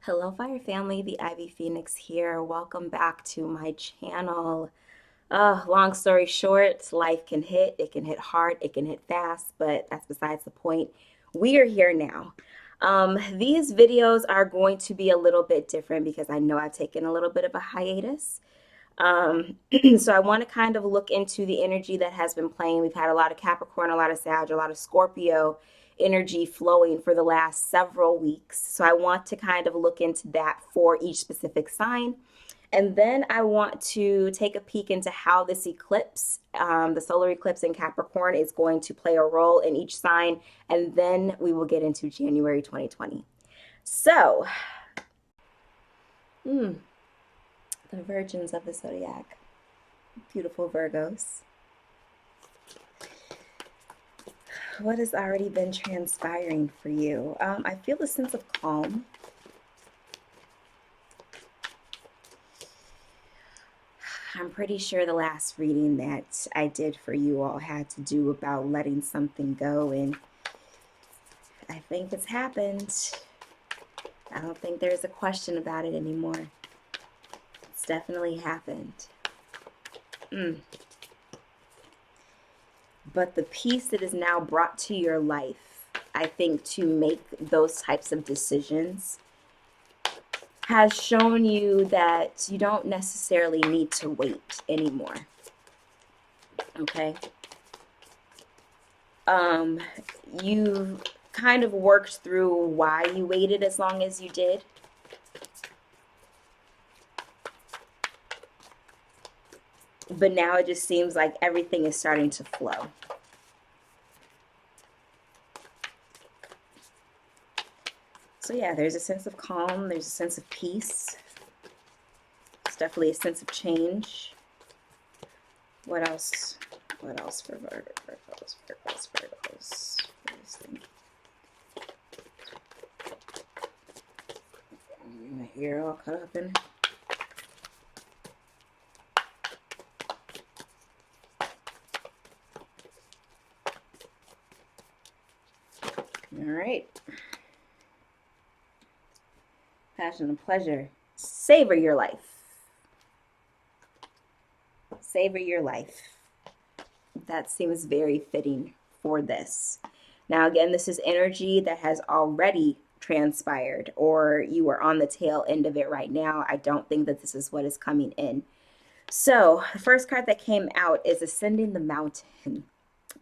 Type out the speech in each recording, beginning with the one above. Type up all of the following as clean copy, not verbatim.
Hello, Fire Family. The Ivy Phoenix here. Welcome back to my channel. Long story short, life can hit. It can hit hard. It can hit fast, but that's besides the point. We are here now. These videos are going to be a little bit different because I know I've taken a little bit of a hiatus. Um, so I want to kind of look into the energy that has been playing. We've had a lot of Capricorn, a lot of Sag, a lot of Scorpio energy flowing for the last several weeks. So I want to kind of look into that for each specific sign. And then I want to take a peek into how this eclipse, the solar eclipse in Capricorn, is going to play a role in each sign. And then we will get into January 2020. So, the virgins of the zodiac, beautiful Virgos. What has already been transpiring for you? I feel a sense of calm. I'm pretty sure the last reading that I did for you all had to do about letting something go, and I think it's happened. I don't think there's a question about it anymore. It's definitely happened. But the peace that is now brought to your life, I think, to make those types of decisions has shown you that you don't necessarily need to wait anymore. Okay? You kind of worked through why you waited as long as you did. But now it just seems like everything is starting to flow. So yeah, there's a sense of calm, there's a sense of peace. It's definitely a sense of change. What else? What else for Virgos? My ear all cut up in. All right. Passion and pleasure. Savor your life. Savor your life. That seems very fitting for this. Now, again, this is energy that has already transpired, or you are on the tail end of it right now. I don't think that this is what is coming in. So, the first card that came out is Ascending the Mountain.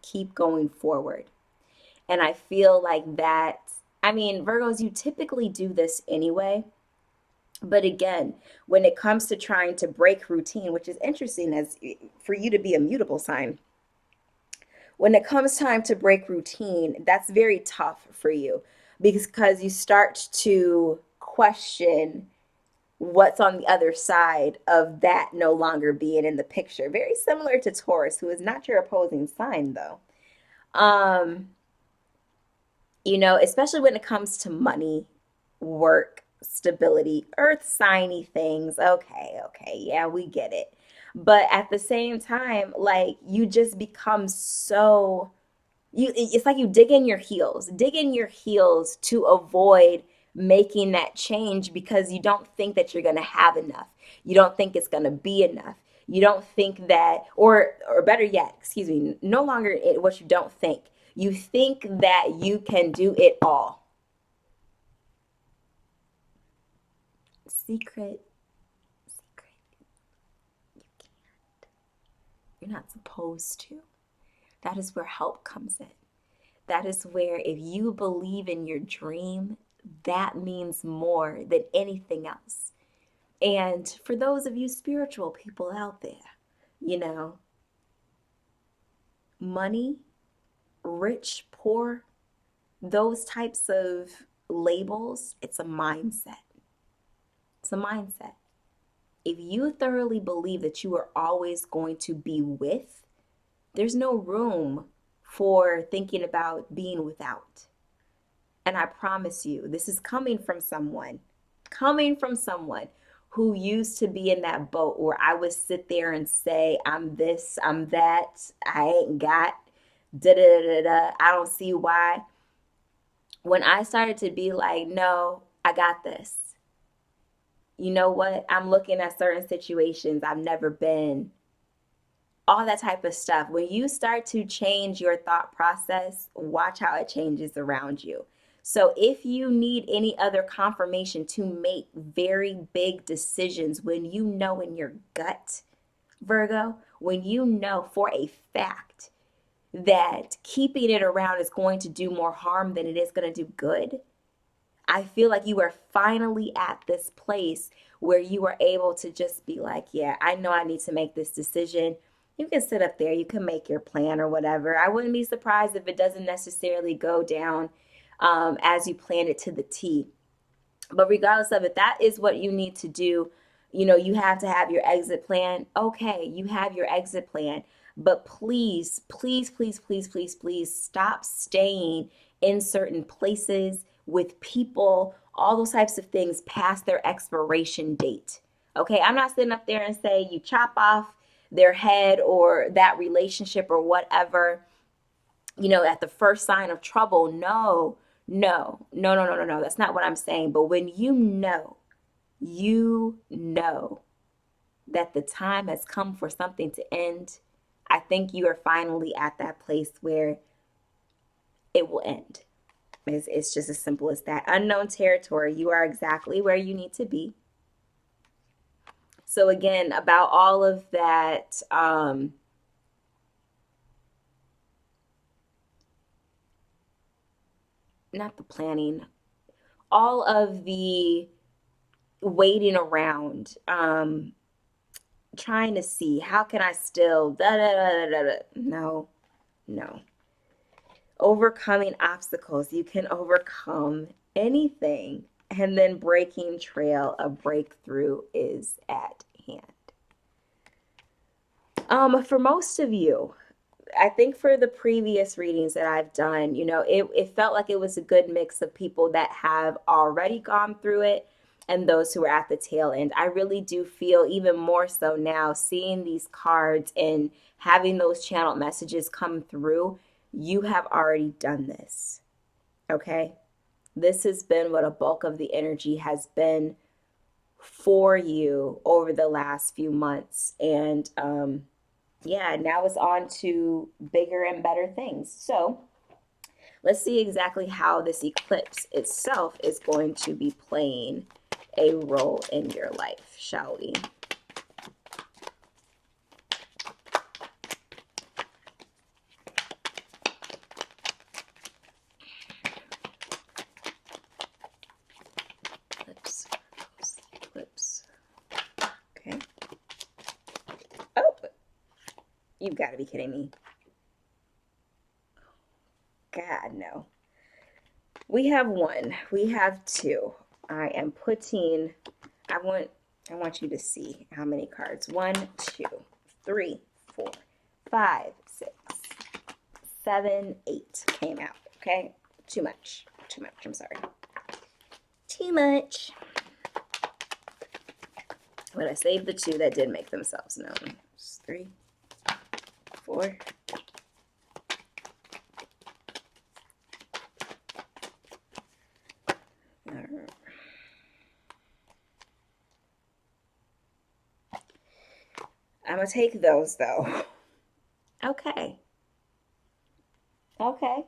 Keep going forward. And I feel like that, Virgos, you typically do this anyway. But again, when it comes to trying to break routine, which is interesting as for you to be a mutable sign, when it comes time to break routine, that's very tough for you because you start to question what's on the other side of that no longer being in the picture. Very similar to Taurus, who is not your opposing sign, though. Especially when it comes to money, work, stability, earth signy things. Okay, yeah, we get it. But at the same time, like you just become so it's like you dig in your heels to avoid making that change because you don't think that you're going to have enough. You don't think it's going to be enough. You don't think that, or better yet, excuse me, no longer what you don't think. You think that you can do it all. Secret. You can't. You're not supposed to. That is where help comes in. That is where, if you believe in your dream, that means more than anything else. And for those of you spiritual people out there, money, rich, poor, those types of labels, it's a mindset. It's a mindset. If you thoroughly believe that you are always going to be with, there's no room for thinking about being without. And I promise you, this is coming from someone who used to be in that boat where I would sit there and say, I'm this, I'm that, I ain't got, da da da da. I don't see why. When I started to be like, no, I got this. You know what? I'm looking at certain situations I've never been, all that type of stuff. When you start to change your thought process, watch how it changes around you. So if you need any other confirmation to make very big decisions, when you know in your gut, Virgo, when you know for a fact that keeping it around is going to do more harm than it is going to do good, I feel like you are finally at this place where you are able to just be like, yeah, I know I need to make this decision. You can sit up there, you can make your plan or whatever. I wouldn't be surprised if it doesn't necessarily go down as you plan it to the T. But regardless of it, that is what you need to do. You know, you have to have your exit plan. Okay, you have your exit plan. But please, please, please, please, please, please stop staying in certain places with people, all those types of things past their expiration date. Okay, I'm not sitting up there and say you chop off their head or that relationship or whatever, you know, at the first sign of trouble. No, no, no, no, no, no, no. That's not what I'm saying. But when you know that the time has come for something to end, I think you are finally at that place where it will end. It's just as simple as that. Unknown territory, you are exactly where you need to be. So again, about all of that, not the planning, all of the waiting around, trying to see how can I still da da da da da. No, no. Overcoming obstacles, you can overcome anything, and then breaking trail, a breakthrough is at hand. For most of you, I think for the previous readings that I've done, you know, it felt like it was a good mix of people that have already gone through it and those who are at the tail end. I really do feel even more so now seeing these cards and having those channeled messages come through. You have already done this. Okay? This has been what a bulk of the energy has been for you over the last few months. And yeah, now it's on to bigger and better things. So let's see exactly how this eclipse itself is going to be playing a role in your life, shall we? Eclipse. Okay. Oh, you've got to be kidding me. God, no. We have one. We have two. I am putting, I want you to see how many cards. 1, 2, 3, 4, 5, 6, 7, 8 came out. Okay? Too much. Too much. I'm sorry. Too much. But I saved the 2 that did make themselves known. 3, 4. I'm going to take those, though. Okay. Okay.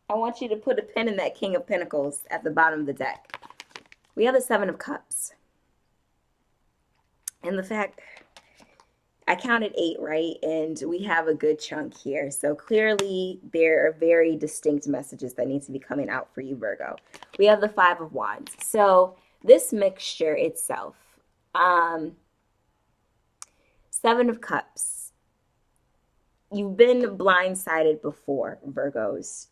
I want you to put a pin in that King of Pentacles at the bottom of the deck. We have the 7 of Cups. And the fact, I counted 8, right? And we have a good chunk here. So clearly there are very distinct messages that need to be coming out for you, Virgo. We have the 5 of Wands. So this mixture itself, 7 of Cups. You've been blindsided before, Virgos.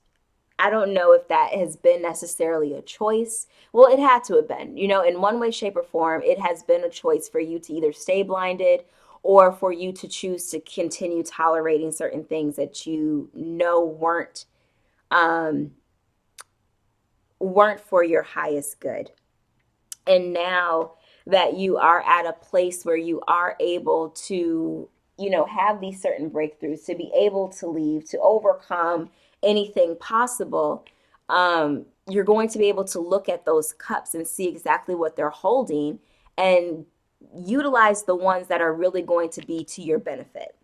I don't know if that has been necessarily a choice. Well, it had to have been. You know, in one way, shape, or form, it has been a choice for you to either stay blinded or for you to choose to continue tolerating certain things that you know weren't for your highest good. And now that you are at a place where you are able to, you know, have these certain breakthroughs, to be able to leave, to overcome anything possible, you're going to be able to look at those cups and see exactly what they're holding and utilize the ones that are really going to be to your benefit.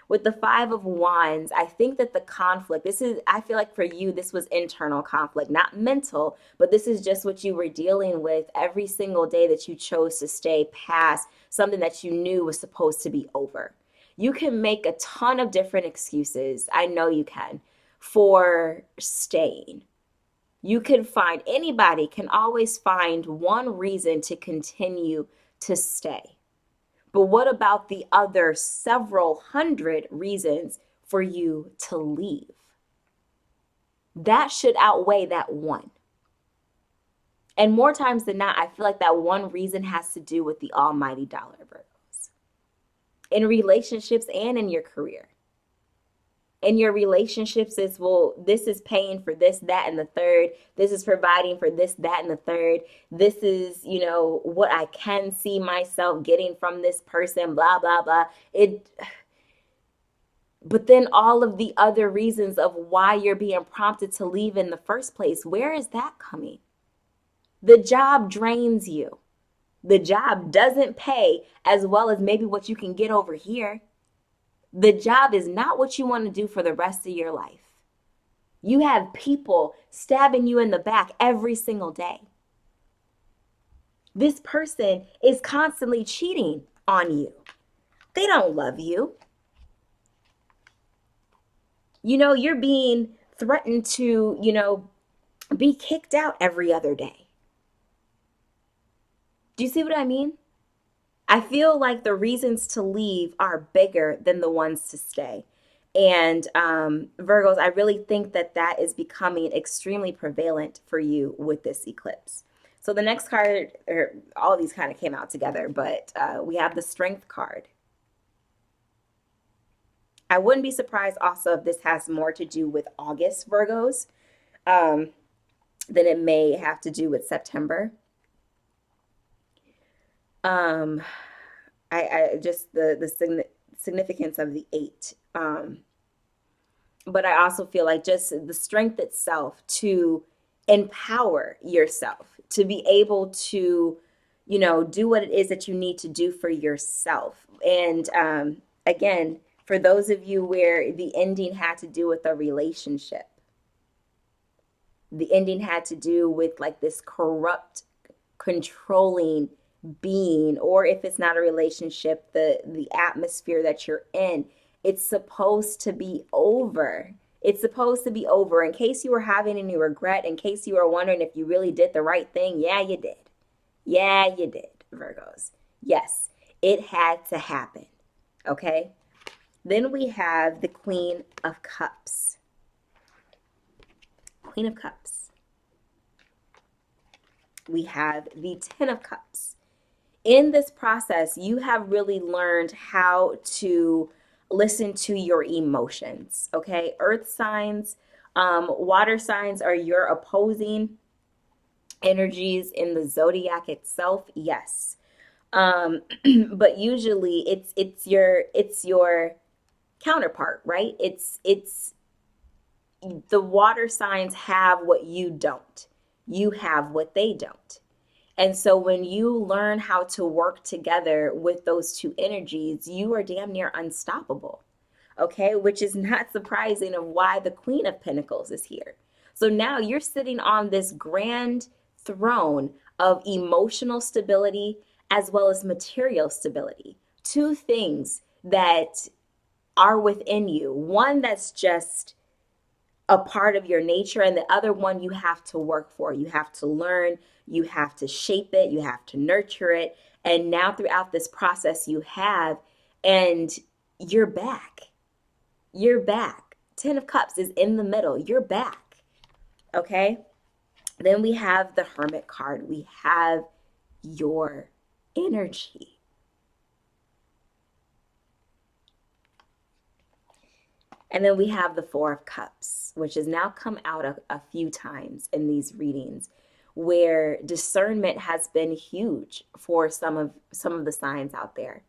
With the Five of Wands, I think that the conflict, I feel like for you, this was internal conflict, not mental, but this is just what you were dealing with every single day that you chose to stay past something that you knew was supposed to be over. You can make a ton of different excuses. I know you can, for staying. Anybody can always find one reason to continue to stay. But what about the other several hundred reasons for you to leave? That should outweigh that one. And more times than not, I feel like that one reason has to do with the almighty dollar, Virgos. In relationships and in your career. In your relationships, it's, well, this is paying for this, that, and the third. This is providing for this, that, and the third. This is, what I can see myself getting from this person, blah, blah, blah. But then all of the other reasons of why you're being prompted to leave in the first place, where is that coming? The job drains you. The job doesn't pay as well as maybe what you can get over here. The job is not what you want to do for the rest of your life. You have people stabbing you in the back every single day. This person is constantly cheating on you. They don't love you. You're being threatened to, be kicked out every other day. Do you see what I mean? I feel like the reasons to leave are bigger than the ones to stay. And Virgos, I really think that is becoming extremely prevalent for you with this eclipse. So the next card, all of these kind of came out together, but we have the Strength card. I wouldn't be surprised also if this has more to do with August, Virgos, than it may have to do with September. I just the significance of the 8. But I also feel like just the strength itself to empower yourself, to be able to, do what it is that you need to do for yourself. And again, for those of you where the ending had to do with a relationship, the ending had to do with like this corrupt, controlling being, or if it's not a relationship, the atmosphere that you're in, it's supposed to be over. It's supposed to be over. In case you were having any regret, in case you were wondering if you really did the right thing, yeah, you did. Yeah, you did, Virgos. Yes, it had to happen. Okay? Then we have the Queen of Cups. Queen of Cups. We have the Ten of Cups. In this process, you have really learned how to listen to your emotions, okay? Earth signs, water signs are your opposing energies in the zodiac itself, yes. But usually it's your counterpart, right? It's the water signs have what you don't. You have what they don't. And so when you learn how to work together with those two energies, you are damn near unstoppable. Okay, which is not surprising of why the Queen of Pentacles is here. So now you're sitting on this grand throne of emotional stability as well as material stability. Two things that are within you. One that's just a part of your nature, and the other one you have to work for. You have to learn, you have to shape it, you have to nurture it. And now throughout this process you have, and you're back. You're back. Ten of Cups is in the middle. You're back. Okay? Then we have the Hermit card. We have your energy. And then we have the Four of Cups, which has now come out a few times in these readings, where discernment has been huge for some of the signs out there.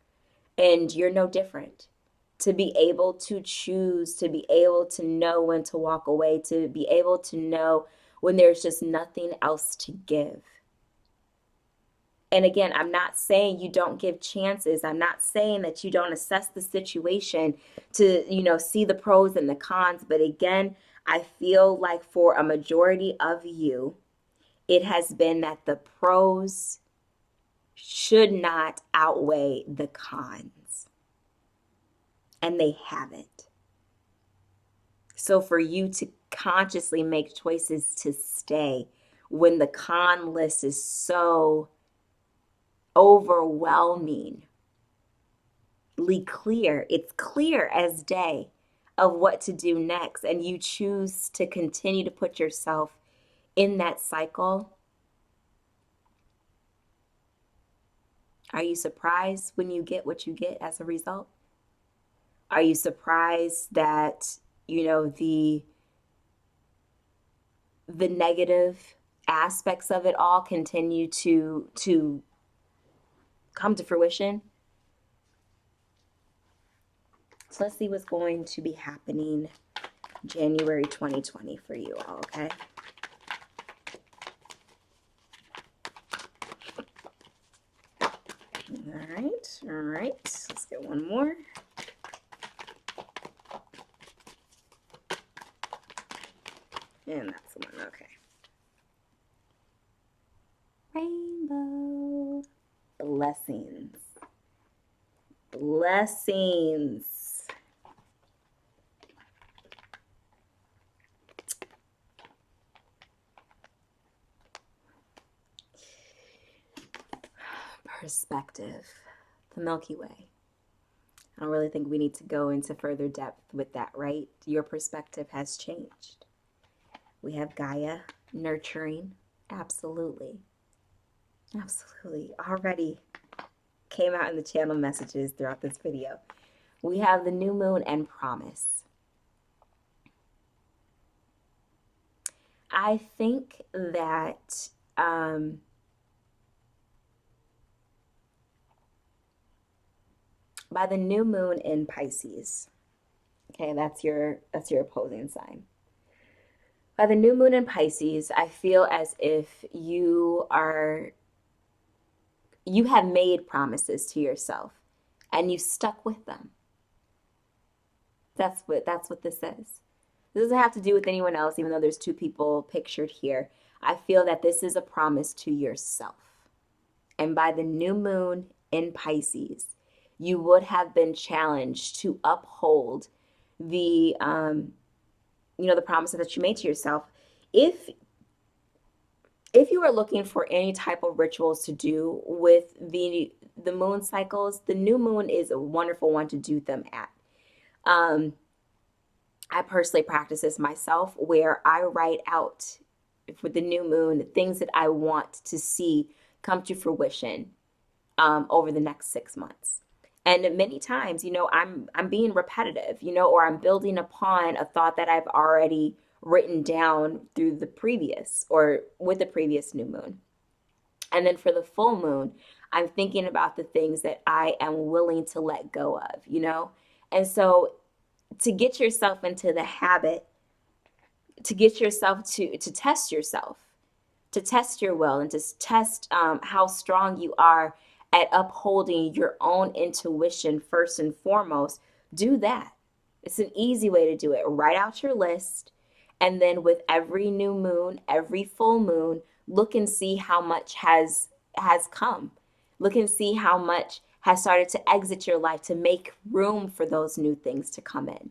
And you're no different. To be able to choose, to be able to know when to walk away, to be able to know when there's just nothing else to give. And again, I'm not saying you don't give chances. I'm not saying that you don't assess the situation to, see the pros and the cons. But again, I feel like for a majority of you, it has been that the pros should not outweigh the cons. And they haven't. So for you to consciously make choices to stay when the con list is so overwhelmingly clear, it's clear as day of what to do next, and you choose to continue to put yourself in that cycle. Are you surprised when you get what you get as a result? Are you surprised that, the negative aspects of it all continue to come to fruition? So let's see what's going to be happening January 2020 for you all, okay? All right. Let's get one more. And that's the one, okay. Rainbow. Blessings. Blessings. Perspective. The Milky Way. I don't really think we need to go into further depth with that, right? Your perspective has changed. We have Gaia nurturing. Absolutely. Absolutely. Already came out in the channel messages throughout this video. We have the new moon and promise. I think that by the new moon in Pisces, okay, that's your opposing sign. By the new moon in Pisces, I feel as if you have made promises to yourself and you stuck with them. That's what this says. This doesn't have to do with anyone else, even though there's two people pictured here. I feel that this is a promise to yourself. And by the new moon in Pisces, you would have been challenged to uphold the the promises that you made to yourself. If you are looking for any type of rituals to do with the moon cycles, the new moon is a wonderful one to do them at. I personally practice this myself, where I write out for the new moon the things that I want to see come to fruition over the next 6 months. And many times, I'm being repetitive, or I'm building upon a thought that I've already written down through the previous or with the previous new moon. And then for the full moon, I'm thinking about the things that I am willing to let go of, And so to get yourself into the habit, to get yourself to test yourself, to test your will, and to test how strong you are at upholding your own intuition first and foremost, do that. It's an easy way to do it. Write out your list, and then with every new moon, every full moon, look and see how much has come. Look and see how much has started to exit your life to make room for those new things to come in.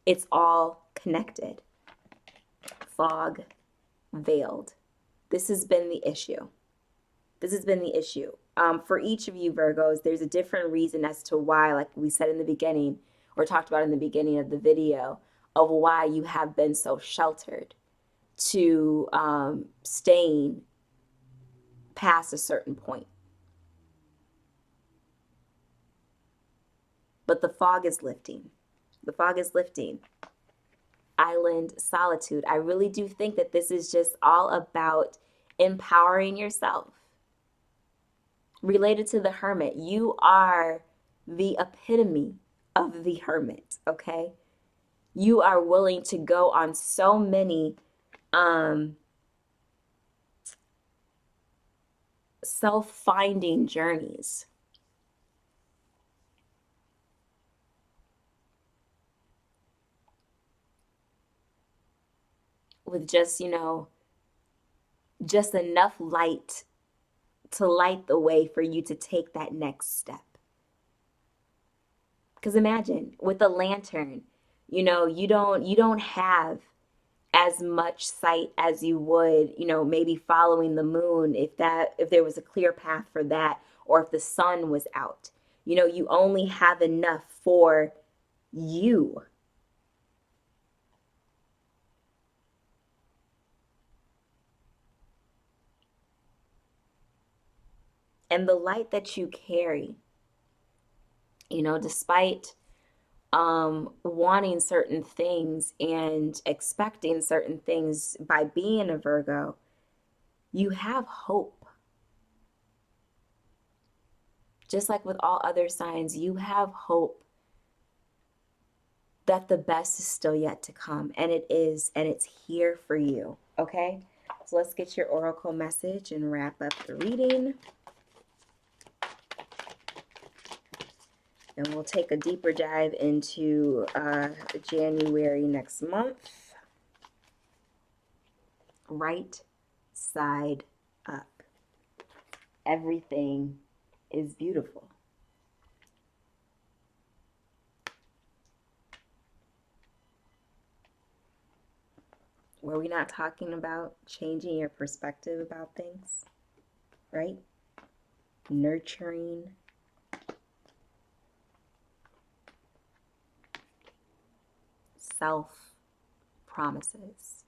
It's all connected. Fog veiled. This has been the issue. This has been the issue. For each of you Virgos, there's a different reason as to why, like we said in the beginning, or talked about in the beginning of the video, of why you have been so sheltered to staying past a certain point. But the fog is lifting. The fog is lifting. Island solitude. I really do think that this is just all about empowering yourself. Related to the hermit, you are the epitome of the hermit, okay? You are willing to go on so many self-finding journeys. With just, just enough light to light the way for you to take that next step. Because imagine with a lantern, you don't have as much sight as you would, maybe following the moon if there was a clear path for that, or if the sun was out. You only have enough for you. And the light that you carry, despite wanting certain things and expecting certain things, by being a Virgo, you have hope. Just like with all other signs, you have hope that the best is still yet to come. And it is, and it's here for you. Okay? So let's get your oracle message and wrap up the reading. And we'll take a deeper dive into January next month. Right side up. Everything is beautiful. Were we not talking about changing your perspective about things? Right? Nurturing. Self-promises.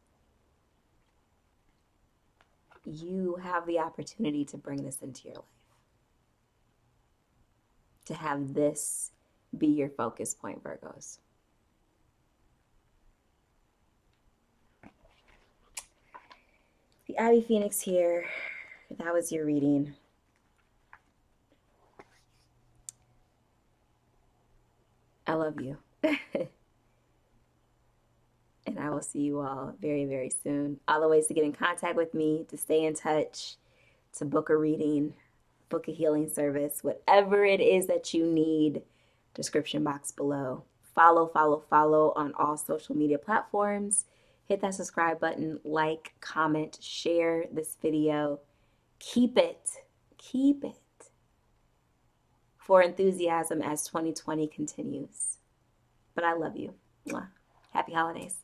You have the opportunity to bring this into your life. To have this be your focus point, Virgos. The Ivy Phoenix here. That was your reading. I love you. And I will see you all very, very soon. All the ways to get in contact with me, to stay in touch, to book a reading, book a healing service, whatever it is that you need, description box below. Follow on all social media platforms. Hit that subscribe button, like, comment, share this video. Keep it for enthusiasm as 2020 continues. But I love you. Mwah. Happy holidays.